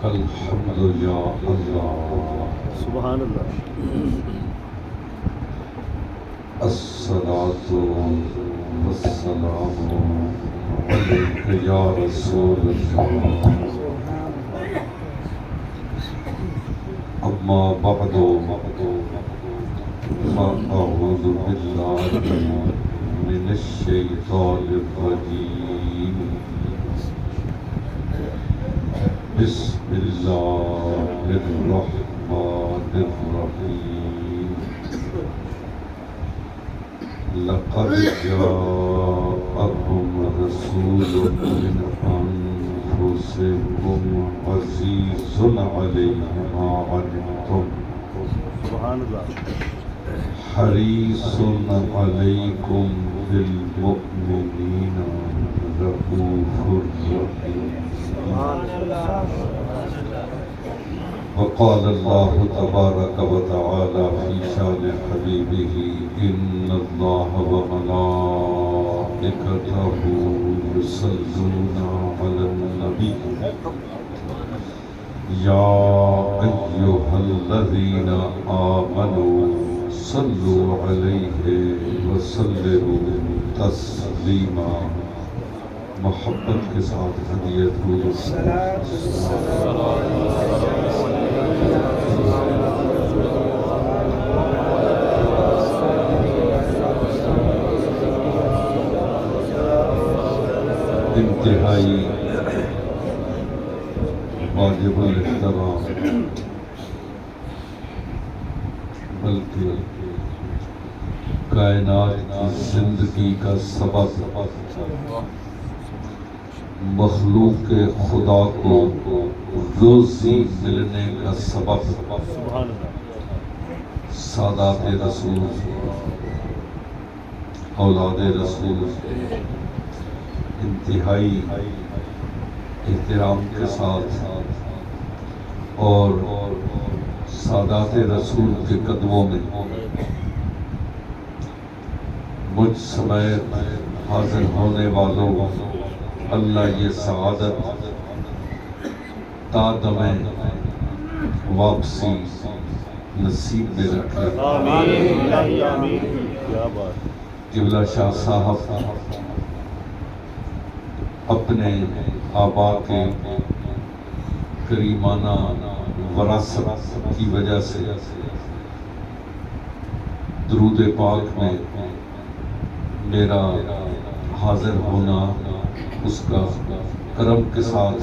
لک الحمد یا اللہ سبحان اللہ الصلاۃ والسلام علیک یا رسول اللہ اما بعد فاعوذ باللہ من الشیطان الرجیم بسم اللہ الرحمن الرحیم لقد جاءکم رسول من انفسکم عزیز علیہ ما عنتم سبحان اللہ حریص علیکم بالمؤمنین رؤوف رحیم وقال اللہ تبارک وتعالی فی شان حبیبہ ان اللہ وملائکتہ یصلون علی النبی یا ایہا الذین آمنوا صلوا علیہ وسلموا تسلیما محبت کے ساتھ ہدیت ہو انتہائی واجب الاحترام بلکہ کائنات کی زندگی کا سبب مخلوق خدا کو روزی ملنے کا سبب سادات رسول اولاد رسول انتہائی احترام کے ساتھ اور سادات رسول کے قدموں میں مجھ سمیت حاضر ہونے والوں اللہ یہ سعادت تا دم واپسی نصیب میں رکھے قبلہ شاہ صاحب اپنے آبا کے کریمانہ وراثت کی وجہ سے درود پاک میں میرا حاضر ہونا اس کا کرم کے ساتھ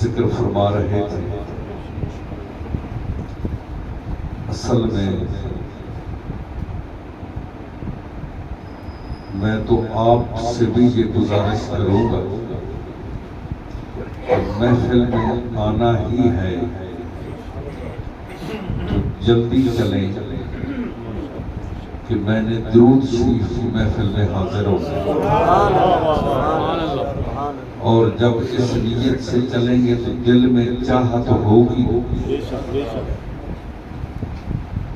ذکر فرما رہے تھے۔ اصل میں تو آپ سے بھی یہ گزارش کروں گا کہ محفل میں آنا ہی ہے تو جلدی چلیں کہ میں نے درود شریف کی محفل میں حاضر ہوں اور جب اس نیت سے چلیں گے تو دل میں چاہت ہوگی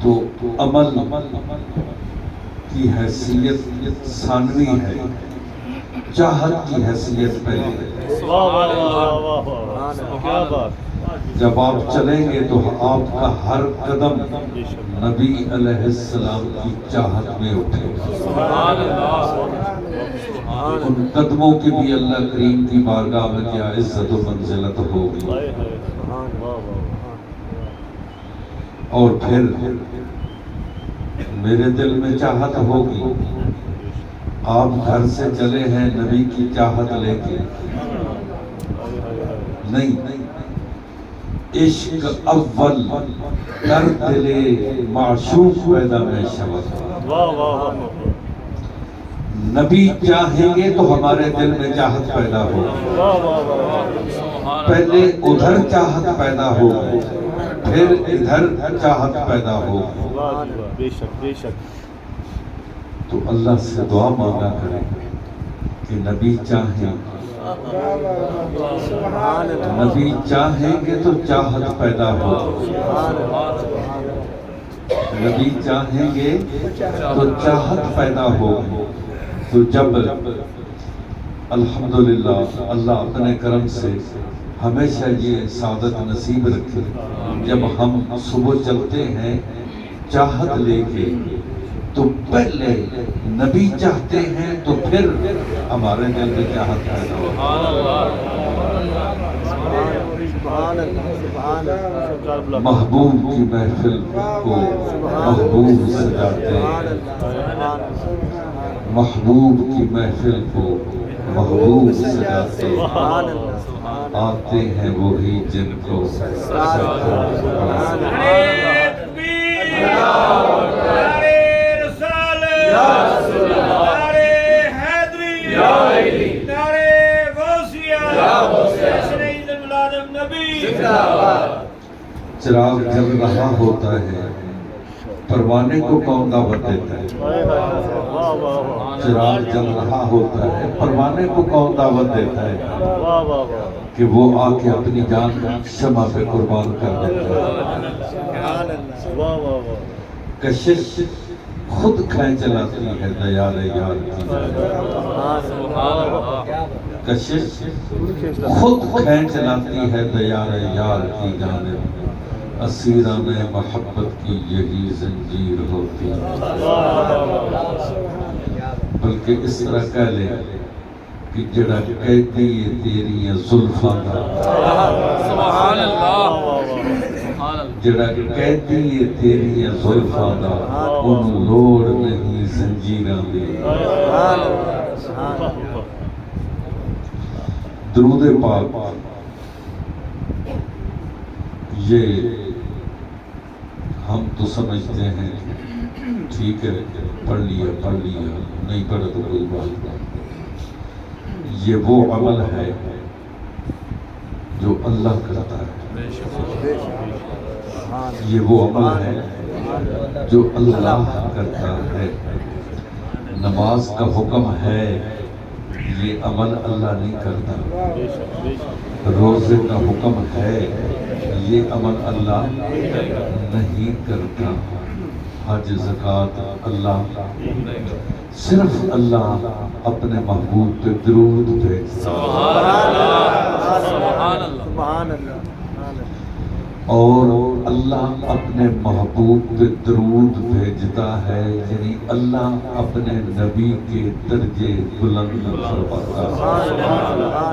تو عمل کی حیثیت ثانوی ہے، چاہت کی حیثیت پہلے ہے۔ جب آپ چلیں گے تو آپ کا ہر قدم نبی علیہ السلام کی چاہت میں اٹھے گا، ان قدموں کی بھی اللہ کریم کی بارگاہ میں کیا عزت و منزلت ہوگی۔ اور پھر میرے دل میں چاہت ہوگی، آپ گھر سے چلے ہیں نبی کی چاہت لے کے، نہیں، عشق اول در دل معشوق پیدا میں شود۔ نبی چاہیں گے تو ہمارے دل میں چاہت پیدا ہو، پہلے ادھر چاہت پیدا ہو پھر ادھر چاہت پیدا ہو۔ تو اللہ سے دعا مانگا کریں کہ نبی چاہیں، نبی چاہیں گے تو چاہت پیدا ہو، نبی چاہیں گے تو چاہت پیدا ہو۔ تو جب الحمدللہ اللہ اپنے کرم سے ہمیشہ یہ سعادت نصیب رکھے جب ہم صبح چلتے ہیں چاہت لے کے تو پہلے نبی چاہتے ہیں تو پھر ہمارے دل میں چاہت پیدا ہو۔ محبوب کی محفل کو محبوب سجاتے ہیں، محبوب کی محفل کو محبوب سجاتے ہیں، آتے ہیں وہی جن کو چراغ جل رہا ہوتا ہے، پروانے کو کون دعوت دیتا ہے؟ چراغ جل رہا ہوتا ہے، پروانے کو کون دعوت دیتا ہے کہ وہ آ کے اپنی جان شمع پہ قربان کر دیتا ہے؟ کشش خود کھینچ لاتی ہے دیار یار کی جانب، کشش خود کھینچ لاتی ہے دیار یار کی جانب، اسیران محبت کی یہی زنجیر ہوتی ہے۔ بلکہ اس طرح کہہ لیں کہ جڑا قیدی تیری زلفاں دا، سبحان اللہ، جڑا قیدی تیری زلفاں دا، انہوں لوڑ نہیں زنجیراں دی۔ درود پاک یہ ہم تو سمجھتے ہیں ٹھیک ہے پڑھ لیا نہیں پڑھا تو کوئی بات نہیں، یہ وہ عمل ہے جو اللہ کرتا ہے، یہ وہ عمل ہے جو اللہ کرتا ہے۔ نماز کا حکم ہے، یہ عمل اللہ نہیں کرتا۔ روزے کا حکم ہے، یہ عمل اللہ نہیں کرتا۔ حج زکوٰۃ اللہ، صرف اللہ اپنے محبوب پہ درود بھیجتا ہے، اور اللہ اپنے محبوب پہ درود بھیجتا ہے، یعنی اللہ اپنے نبی کے درجے بلند فرماتا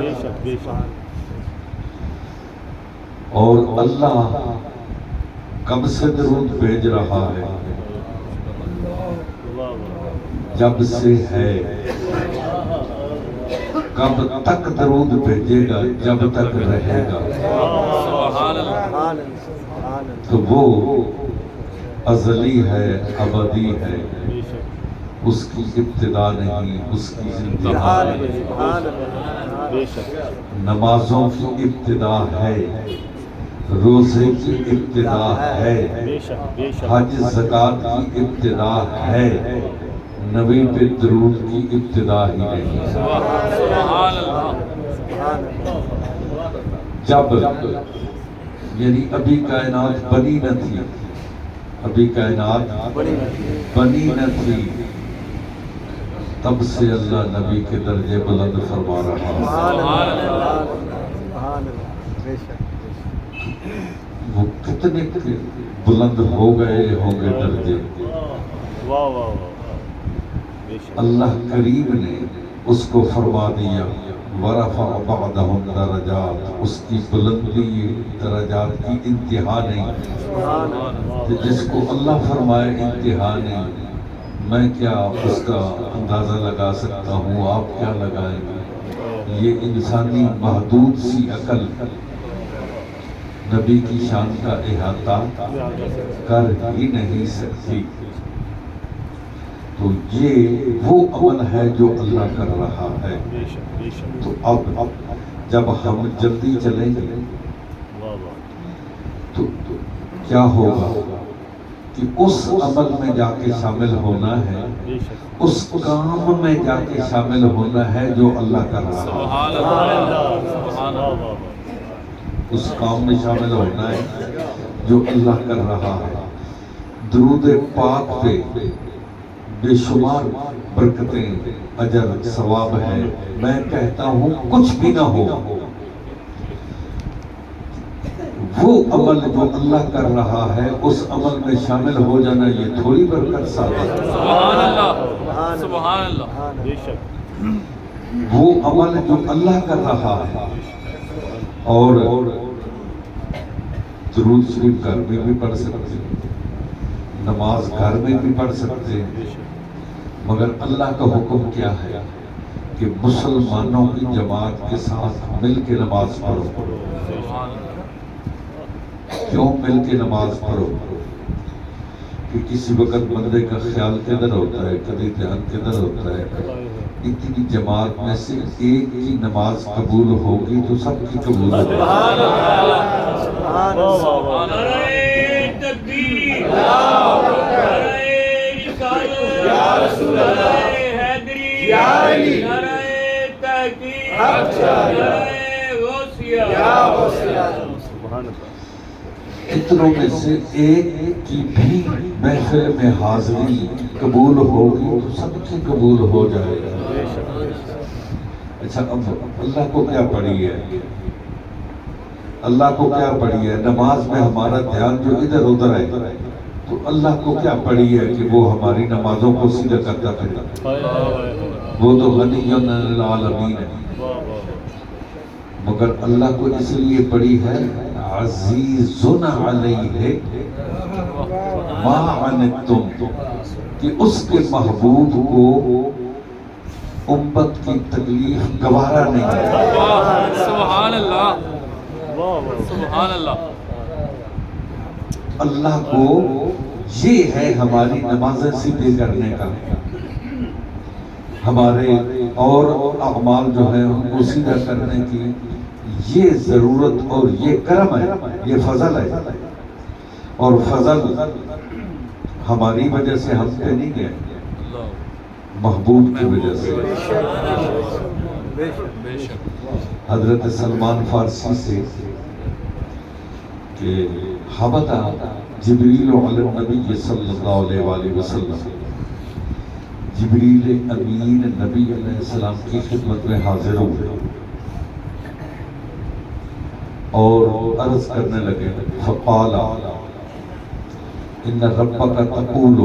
ہے، اور اللہ کب سے درود بھیج رہا ہے؟ جب سے ہے۔ کب تک درود بھیجے گا؟ جب تک رہے گا۔ تو وہ ازلی ہے، ابدی ہے، اس کی ابتدا نہیں، اس کی انتہا نہیں۔ نمازوں کی ابتدا ہے، روزے کی ابتدا ہے، حج زکوٰۃ کی ابتدا ہے، نبی پہ درود کی ابتدا ہی نہیں۔ جب یعنی ابھی کائنات بنی نہ تھی، ابھی کائنات بنی نہ تھی، تب سے اللہ نبی کے درجے بلند فرما رہا ہے۔ وہ کتنے بلند ہو گئے ہوں گے درجے، اللہ کریم نے اس کو فرما دیا وَرَفَعَ بَعْدَهُمْ دَرَجَاتٍ، اس کی بلندی درجات کی انتہا نہیں، کہ جس کو اللہ فرمائے انتہا نہیں، میں کیا اس کا اندازہ لگا سکتا ہوں، آپ کیا لگائیں گے؟ یہ انسانی محدود سی عقل نبی کی شان کا احاطہ کر ہی نہیں سکتی۔ تو یہ وہ عمل ہے جو اللہ کر رہا ہے۔ تو اب جب ہم جلدی چلیں گے تو کیا ہوگا کہ اس عمل میں جا کے شامل ہونا ہے، اس کام میں جا کے شامل ہونا ہے جو اللہ کر رہا ہے، اس کام میں شامل ہونا ہے جو اللہ کر رہا ہے۔ درود پاک پہ بے شمار برکتیں، اجر، ثواب ہے۔ میں کہتا ہوں کچھ بھی نہ ہو، وہ عمل جو اللہ کر رہا ہے اس عمل میں شامل ہو جانا یہ تھوڑی برکت ثابت ہے۔ سبحان اللہ، سبحان اللہ، بے شک وہ عمل جو اللہ کر رہا ہے، اور درود شریف گھر میں بھی پڑھ سکتے ہیں، نماز گھر میں بھی پڑھ سکتے ہیں، مگر اللہ کا حکم کیا ہے کہ مسلمانوں کی جماعت کے ساتھ مل کے نماز پڑھو۔ سبحان اللہ، کیوں مل کے نماز پڑھو؟ کہ کسی وقت بندے کا خیال کدھر ہوتا ہے، کبھی دھیان کدھر ہوتا ہے۔ اتنی جماعت میں سے ایک کی نماز قبول ہوگی تو سب کی قبول ہوگی۔ سبحان اللہ، سبحان اللہ نعرہ تکبیر، نعرہ رسالت، نعرہ حیدری، نعرہ تحقیق، نعرہ غوثیہ۔ سبحان اللہ اتنوں میں سے ایک کی بھی محفل میں حاضری قبول ہوگی تو سب کی قبول ہو جائے گا۔ بے شک اچھا اب اللہ کو کیا پڑھی ہے؟ اللہ کو کیا پڑھی ہے؟ نماز میں ہمارا دھیان جو ادھر ادھر ہے تو اللہ کو کیا پڑھی ہے کہ وہ ہماری نمازوں کو سیدھا کرتا پھرتا؟ وہ تو غنی عن العالمین ہے، مگر اللہ کو اس لیے پڑھی ہے عزیز علیہ ما عنتم، کہ اس کے محبوب کو امت کی تکلیف گوارا نہیں ہے۔ سبحان اللہ، سبحان اللہ، اللہ کو یہ ہے ہماری نمازیں سیدھے کرنے کا، ہمارے اور اعمال جو ہیں ان کو سیدھا کرنے کی یہ ضرورت اور یہ کرم ہے، یہ فضل ہے، اور فضل ہماری وجہ سے ہم پہ نہیں گئے، محبوب کی وجہ سے۔ بے شک، حضرت سلمان فارسی سے کہ حبط جبریل علی النبی صلی اللہ علیہ وآلہ وسلم، جبریل امین نبی علیہ السلام کی خدمت میں حاضر ہوئے اور عرض کرنے لگے، فقال ان ربک تقول،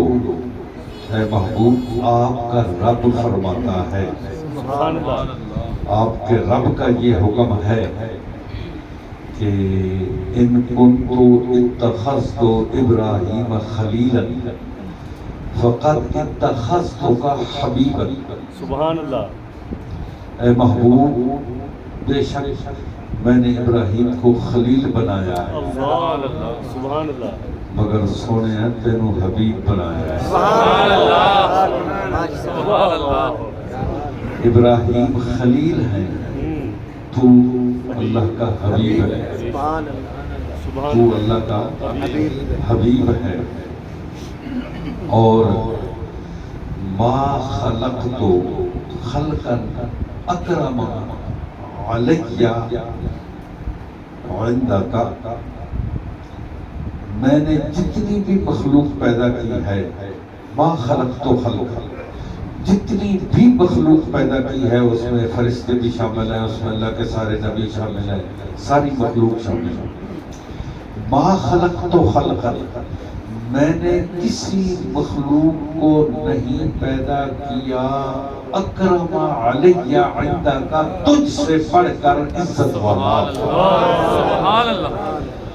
اے محبوب آپ کا رب فرماتا ہے، سبحان اللہ آپ کے رب کا یہ حکم ہے کہ ان کنت اتخذت ابراہیم خلیلا فقد اتخذتک حبیبا، سبحان اللہ اے محبوب بے شک میں نے ابراہیم کو خلیل بنایا ہے، اللہ سبحان اللہ مگر سونے ہیں تینوں حبیب بنایا ہے۔ سبحان اللہ، سبحان اللہ، ابراہیم خلیل ہیں، تو اللہ کا حبیب ہے، سبحان تو اللہ کا حبیب ہے۔ اور ما خلقت خلقا اکرم علی عندک، میں نے جتنی بھی مخلوق پیدا کی ہے، ما خلقت خلقا، جتنی بھی مخلوق پیدا کی ہے اس میں فرشتے بھی شامل ہیں، اس میں اللہ کے سارے نبی شامل ہیں، ساری مخلوق شامل ہے۔ ما خلقت خلقا، میں نے کسی مخلوق کو نہیں پیدا کیا اکرم علی عندک، تجھ سے بڑھ کر عزت والا، سبحان اللہ،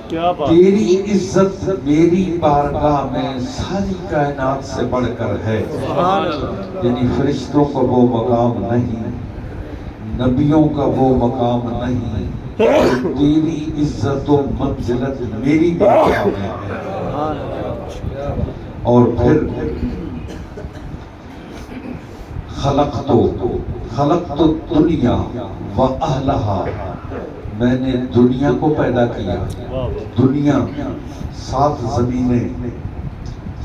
کیا بات تیری عزت میری بارگاہ میں ساری کائنات سے بڑھ کر ہے۔ سبحان اللہ، یعنی فرشتوں کا وہ مقام نہیں، نبیوں کا وہ مقام نہیں، تیری عزت و منزلت میری بارگاہ میں ہے۔ اور پھر خلقت دنیا و اہلہا، میں نے دنیا کو پیدا کیا، دنیا 7 زمینیں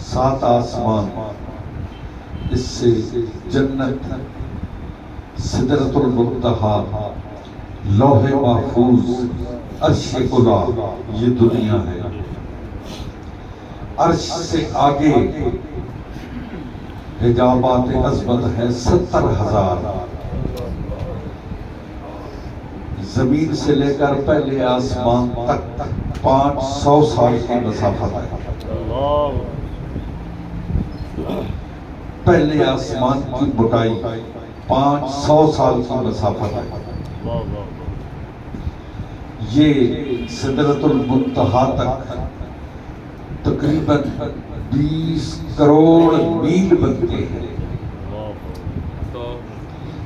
7 آسمان، اس سے جنت، سدرۃ المنتہا، لوح محفوظ، عرش کلا، یہ دنیا ہے۔ عرش سے آگے حجابات عظمت ہے 70,000، زمین سے لے کر پہلے آسمان تک 500 سال کی مسافت ہے. اللہ پہلے آسمان کی موٹائی 500 سال کی مسافت ہے. واہ واہ یہ سدرۃ المنتہا تک تقریباً 20 کروڑ میل بنتے ہیں.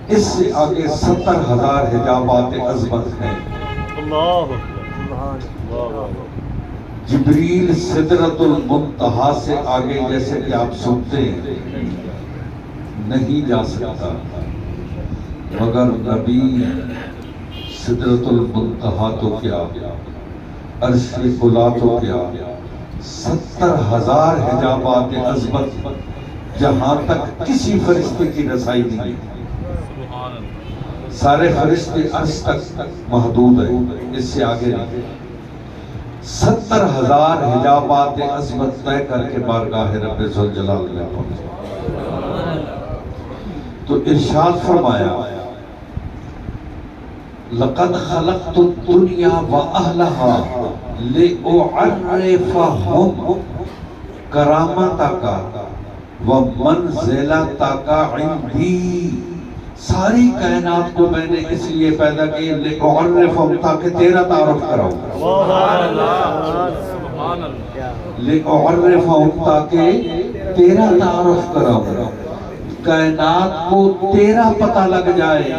اس سے آگے 70,000 حجابات عظمت ہیں. اللہ واہ واہ جبریل سدرۃ المنتہا سے آگے جیسے کہ آپ سنتے ہیں نہیں جا سکتا، مگر نبی سدرۃ المنتہا تو کیا، عرش اولی تو کیا، 70,000 حجابات عظمت جہاں تک کسی فرشتے کی رسائی نہیں. سارے فرشتے عرش تک محدود ہیں، اس سے آگے نہیں. 70,000 حجابات عظمت طے کر کے بارگاہ رب ذوالجلال میں پہنچے. تو ارشاد فرمایا لقد خلقت الدنیا وأهلها لأعرفهم کرامتک ومنزلتک عندی. ساری کائنات کو میں نے اس لیے پیدا کی لأعرفهم تاکہ تیرا تعارف کراؤں. لأعرفهم تاکہ تیرا تعارف کراؤں. کائنات کو تیرا پتہ لگ جائے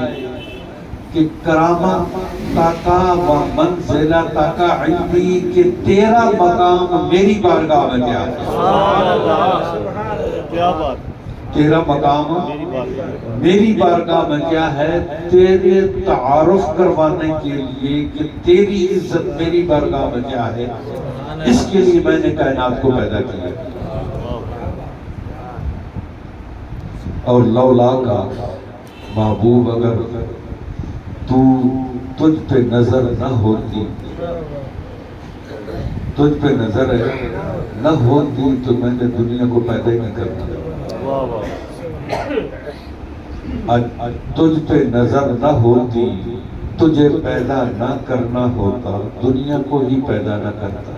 کہ کرامت تاکا و منزلت تاکا عندی کہ تیرا مقام میری بارگاہ میں کیا ہے. کیا بات، تیرا مقام میری بارگاہ میں کیا ہے. تیرے تعارف کروانے کے لیے کہ تیری عزت میری بارگاہ میں کیا ہے، اس کے لیے میں نے کائنات کو پیدا کیا. اور لولا کا محبوب اگر تجھ پہ نظر نہ ہوتی، تجھ پہ نظر نہ ہوتی تو میں نے دنیا کو پیدا ہی نہیں کرنا. واہ واہ تجھ پہ نظر نہ ہوتی، تجھے پیدا نہ کرنا ہوتا، دنیا کو ہی پیدا نہ کرتا.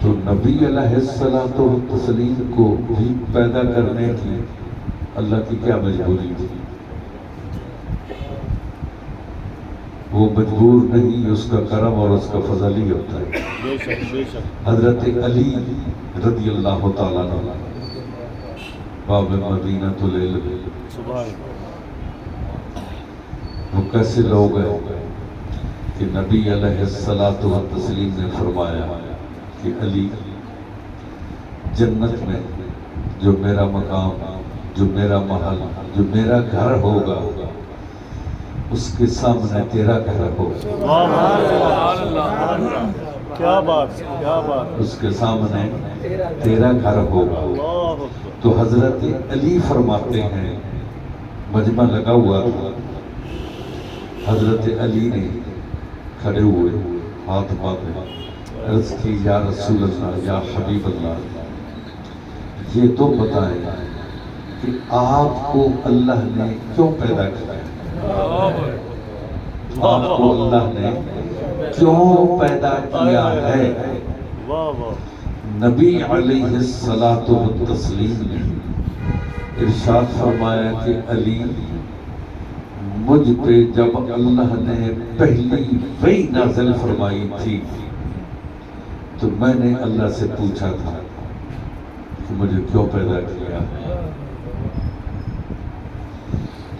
تو نبی علیہ الصلوۃ والتسلیم کو بھی پیدا کرنے کی اللہ کی کیا مجبوری تھی؟ وہ مجبور نہیں، اس کا کرم اور اس کا فضل ہی ہوتا ہے. بے شک بے شک. حضرت علی رضی اللہ تعالیٰ عنہ باب مدینہ العلم، سبحان وہ کیسے لوگ ہیں کہ نبی علیہ الصلوۃ والتسلیم نے فرمایا کہ علی جنت میں جو میرا مقام، جو میرا محل، جو میرا گھر ہوگا اس کے سامنے تیرا گھر ہوگا. کیا بات کیا بات. اس کے سامنے تیرا گھر ہوگا. اللہ تو حضرت علی فرماتے ہیں، مجمع لگا ہوا تھا، حضرت علی نے کھڑے ہوئے ہاتھ باندھے عرض کی یا رسول اللہ، یا حبیب اللہ، یہ تو بتائیں کہ آپ کو اللہ نے کیوں پیدا کیا؟ آپ کو اللہ نے کیوں پیدا کیا ہے؟ واہ واہ. نبی علیہ الصلوۃ والتسلیم نے ارشاد فرمایا کہ علی، مجھ پہ جب اللہ نے پہلی وحی نازل فرمائی تھی تو میں نے اللہ سے پوچھا تھا کہ مجھے کیوں پیدا کیا.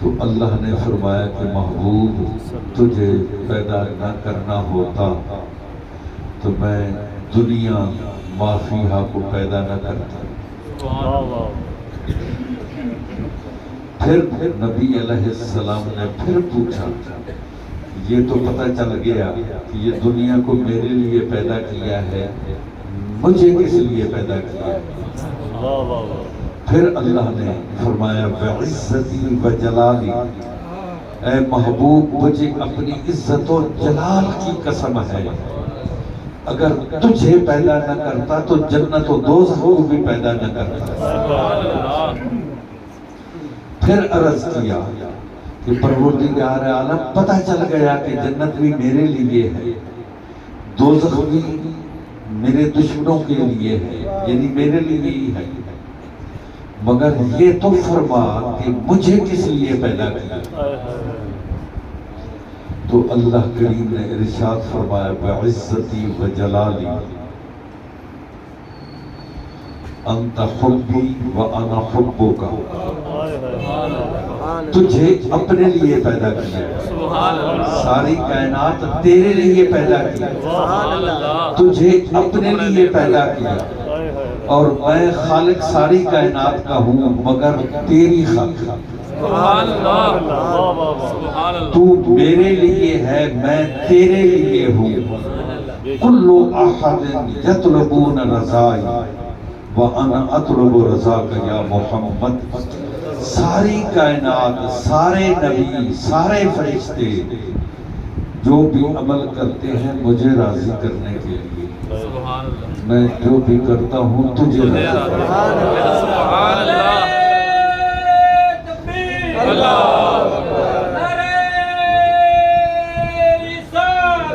تو اللہ نے فرمایا کہ محبوب، تجھے پیدا نہ کرنا ہوتا تو میں دنیا مافیہا کو پیدا نہ کرتا. واہ واہ. پھر نبی علیہ السلام نے پھر پوچھا، یہ تو پتہ چل گیا کہ یہ دنیا کو میرے لیے پیدا کیا ہے، مجھے کس لیے پیدا کیا ہے؟ واہ واہ واہ. پھر اللہ نے فرمایا وعزتی وجلالی، اے محبوب مجھے اپنی عزت و جلال کی قسم ہے، اگر تجھے پیدا نہ کرتا تو جنت و دوزخ کو بھی پیدا نہ کرتا. پھر عرض کیا کہ پروردگار عالم پتہ چل گیا کہ جنت بھی میرے لیے ہے، دوزخ بھی میرے دشمنوں کے لیے ہے، یعنی میرے لیے ہی ہے، مگر یہ تو فرما کہ مجھے کس لیے پیدا کیا؟ تو اللہ کریم نے ارشاد فرمایا بعزتی و جلالی انت حبی و انا حبک، تجھے اپنے لیے پیدا کیا، سبحان اللہ، ساری کائنات تیرے لیے پیدا کی، سبحان اللہ، تجھے اپنے لیے پیدا کیا، اور میں خالق ساری کائنات کا ہوں مگر تیری خاطر، سبحان اللہ، سبحان اللہ، تو میرے لیے ہے میں تیرے لیے ہوں، کل احد یطلبون رضائی وانا اطلب رضاک یا محمد، ساری کائنات، سارے نبی، سارے فرشتے جو بھی عمل کرتے ہیں مجھے راضی کرنے کے لیے، سبحان اللہ، میں جو بھی کرتا ہوں تجھے راضی کرنے کے لیے۔ سبحان اللہ، اللہ نعرہ رسالت،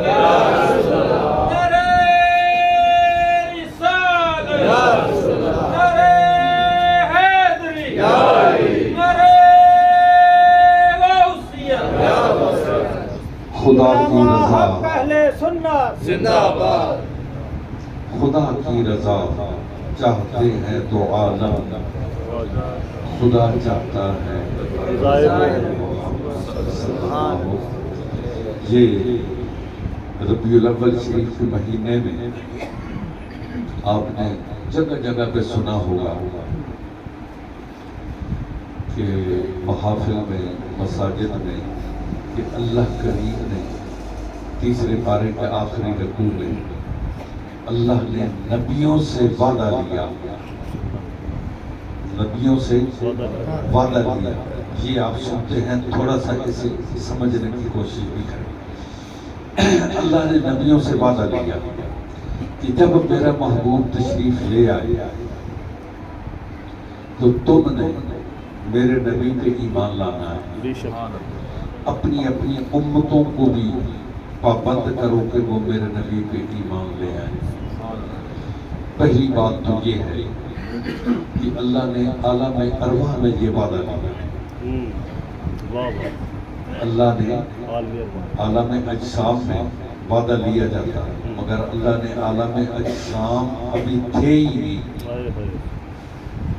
نعرہ رسالت، نعرہ حیدری، نعرہ غوثیہ، خدا کی رضا، پہلے سنت زندہ باد، خدا کی رضا چاہتے ہیں تو عالم، خدا چاہتا ہے یہ ربیع الاول شریف کے مہینے میں آپ نے جگہ جگہ پہ سنا ہوگا کہ محافل میں، مساجد میں، کہ اللہ کریم نے تیسرے پارے کے آخری رکوع میں اللہ نے نبیوں سے وعدہ لیا، نبیوں سے وعدہ لیا۔ یہ آپ سنتے ہیں، تھوڑا سا اسے سمجھنے کی کوشش بھی کریں۔ اللہ نے نبیوں سے وعدہ لیا کہ جب میرا محبوب تشریف لے آئے تو تم نے میرے نبی پہ ایمان لانا ہے، اپنی اپنی امتوں کو بھی پابند کرو کہ وہ میرے نبی پہ ایمان لے آئے۔ پہلی بات تو یہ ہے کہ اللہ نے عالم ارواح میں یہ وعدہ لیا، اللہ نے عالم اجسام میں وعدہ لیا جاتا ہے، مگر اللہ نے عالم اجسام ابھی تھے ہی نہیں،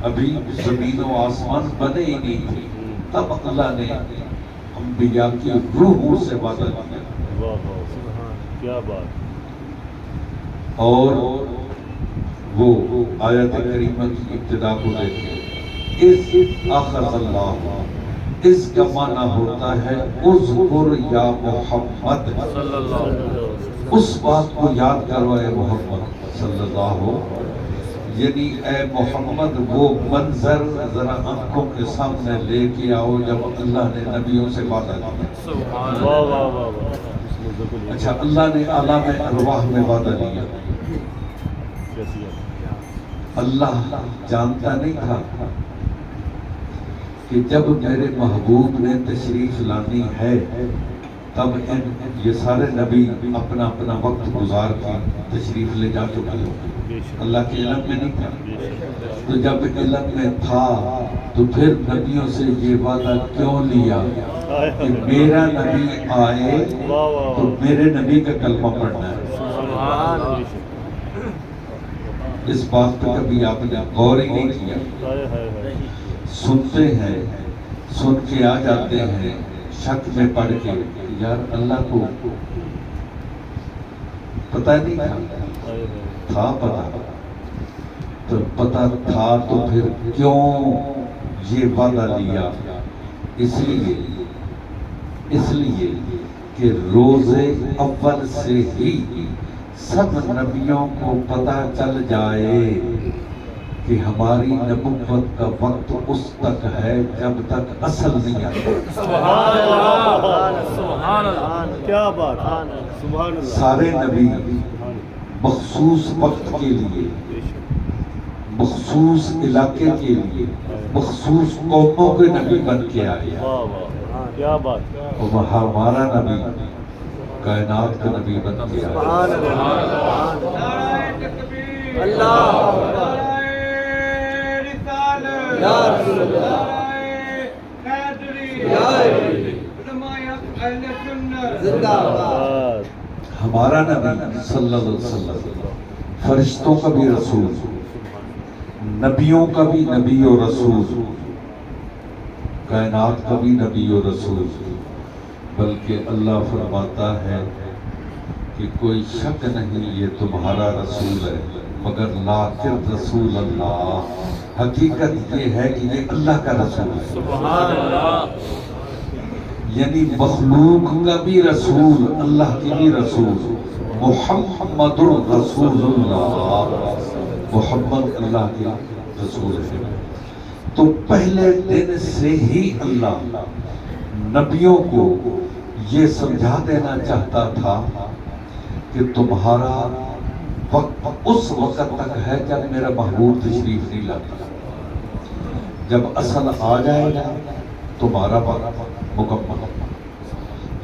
ابھی زمین و آسمان بنے ہی نہیں تھے، تب اللہ نے انبیاء کی روحوں سے وعدہ لیا۔ کیا بات، اور وہ آیت کریمہ کی ابتدا کو دیکھیں، اس اخذ اللہ، اس کا معنی ہوتا ہے اذکر یا محمد، صلی اللہ علیہ وسلم، اس بات کو یاد کرو اے محمد صلی اللہ علیہ وسلم، یعنی اے محمد وہ منظر ذرا آنکھوں کے سامنے لے کے آؤ جب اللہ نے نبیوں سے وعدہ لیا۔ سبحان واہ اللہ، واہ واہ واہ، اچھا، اللہ نے عالم ارواح میں وعدہ لیا، اللہ جانتا نہیں تھا کہ جب میرے محبوب نے تشریف لانی ہے تب یہ سارے نبی اپنا اپنا وقت گزار کے تشریف لے جا چکے ہو، اللہ کے علم میں نہیں تھا۔ تو جب علم میں تھا تو پھر نبیوں سے یہ وعدہ کیوں لیا کہ میرا نبی آئے تو میرے نبی کا کلمہ پڑھنا ہے۔ سبحان اللہ، اس بات پہ کبھی آپ نے غور ہی نہیں کیا، سنتے ہیں، سن کے آ جاتے ہیں شک میں پڑ کے، یار اللہ کو پتہ نہیں تھا پتہ، تو پتہ تھا تو پھر کیوں یہ وعدہ لیا؟ اس لیے کہ روز اول سے ہی سب نبیوں کو پتہ چل جائے کہ ہماری نبوت کا وقت اس تک ہے جب تک اصل نہیں آتا۔ سبحان اللہ، سبحان اللہ، کیا بات، سبحان اللہ، سارے نبی مخصوص وقت کے لیے، مخصوص علاقے کے لیے، مخصوص قوموں کے نبی بن کے آئے۔ واہ واہ، کیا بات اور ہمارا نبی کائنات کا نبی بن گیا ہے۔ سبحان اللہ نعرہ تکبیر اللہ نعرہ رسالت یا رسول اللہ نعرہ حیدری یا علی علماء اہل سنت زندہ باد بات ہمارا نبی صلی اللہ علیہ وسلم فرشتوں کا بھی رسول، نبیوں کا بھی نبی و رسول، کائنات کا بھی نبی و رسول، بلکہ اللہ فرماتا ہے کہ کوئی شک نہیں یہ تمہارا رسول ہے مگر لیکن رسول اللہ، حقیقت یہ ہے کہ یہ اللہ کا رسول ہے، سبحان اللہ یعنی مخلوق کا بھی رسول، اللہ کی بھی رسول، محمد رسول اللہ، محمد اللہ کے رسول ہے۔ تو پہلے دن سے ہی اللہ نبیوں کو یہ سمجھا دینا چاہتا تھا کہ تمہارا وقت اس وقت تک ہے جب میرا محبوب تشریف نہیں لاتا، جب اصل آ جائے گا تمہارا وقت مکمل۔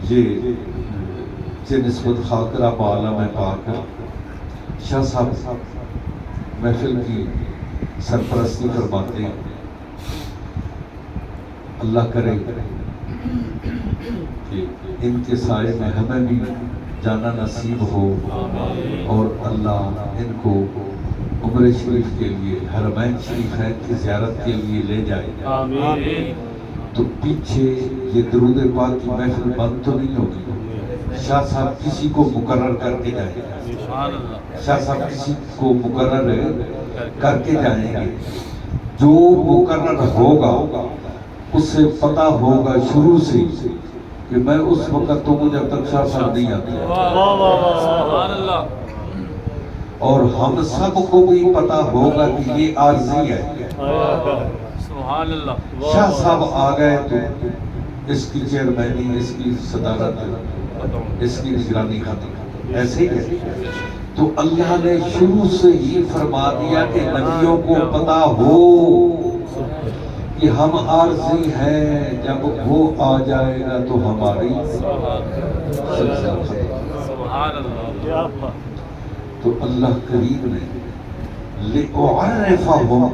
یہ نسبت خاطرہ بعالم پاک شاہ صاحب محفل کی سرپرستی فرماتے ہیں، اللہ کرے کہ ان کے سائے میں ہمیں بھی جانا نصیب ہو، اور اللہ ان کو عمر شریف کے لیے حرمین شریفین کی زیارت کے لیے لے جائے۔ آمین تو پیچھے یہ درود پاک کی محفل بند تو نہیں ہوگی، شاہ صاحب کسی کو مقرر کر کے جائیں گے، سبحان اللہ شاہ صاحب کسی کو مقرر کر کے جائیں گے، جو مقرر ہوگا اسے پتہ ہوگا شروع سے کہ میں اس وقت تو مجھے اب تک شاہ صاحب نہیں آتے، سبحان اللہ اور ہم سب کو بھی پتہ ہوگا کہ یہ عارضی ہے، سبحان اللہ شاہ صاحب آ گئے تو اس کی چیئرمینی، اس کی صدارت، اس کی نگرانی ختم، ایسے ہی ہے۔ تو اللہ نے شروع سے ہی فرما دیا کہ نبیوں کو پتہ ہو کہ ہم عارضی ہیں، جب وہ آ جائے گا تو ہماری سلسلہ ختم۔ سبحان اللہ کیا بات تو اللہ کریم نے لِأُعَرِّفَهُمْ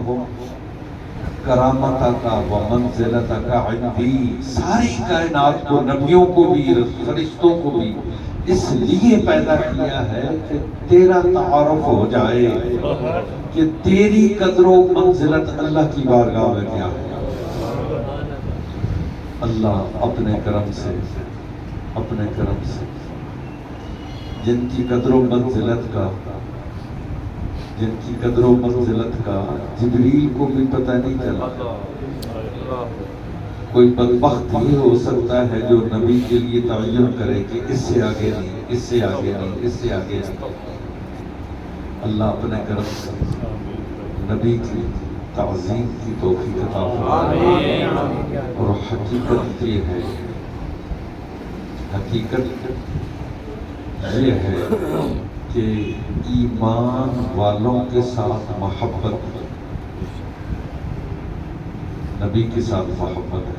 کرامتک و منزلتک عندی، ساری کائنات کو، نبیوں کو بھی فرشتوں کو بھی اس لیے پیدا کیا ہے کہ تیرا تعارف ہو جائے کہ تیری قدر و منزلت اللہ کی بارگاہ میں کیا ہے۔ اللہ اپنے کرم سے جن کی قدر و منزلت کا جبریل کو بھی پتہ نہیں چلا، کوئی بدبخت یہ ہو سکتا ہے جو نبی کے لیے تعین کرے کہ اس سے آگے نہیں، اس سے آگے نہیں، اس سے آگے نہیں۔ اللہ اپنے کرم سے نبی کی تعظیم کی توفیق عطا فرمائے۔ اور حقیقت یہ ہے کہ ایمان والوں کے ساتھ محبت، نبی کے ساتھ محبت ہے،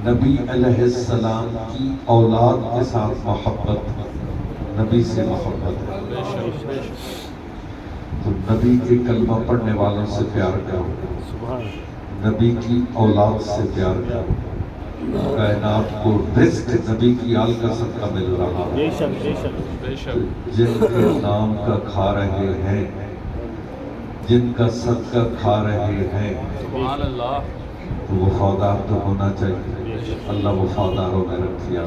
نبی علیہ السلام کی اولاد کے ساتھ محبت، نبی سے محبت ہے۔ تو نبی کے کلمہ پڑھنے والوں سے پیار کرو، نبی کی اولاد سے پیار کرو، کائنات کو رزق نبی کی آل کا صدقہ مل رہا ہے۔ بے شک جن کے نام کا کھا رہے ہیں، جن کا صدقہ کھا رہے ہیں، سبحان اللہ تو وفادار تو ہونا چاہیے۔ اللہ وفاداروں میں رکھیا۔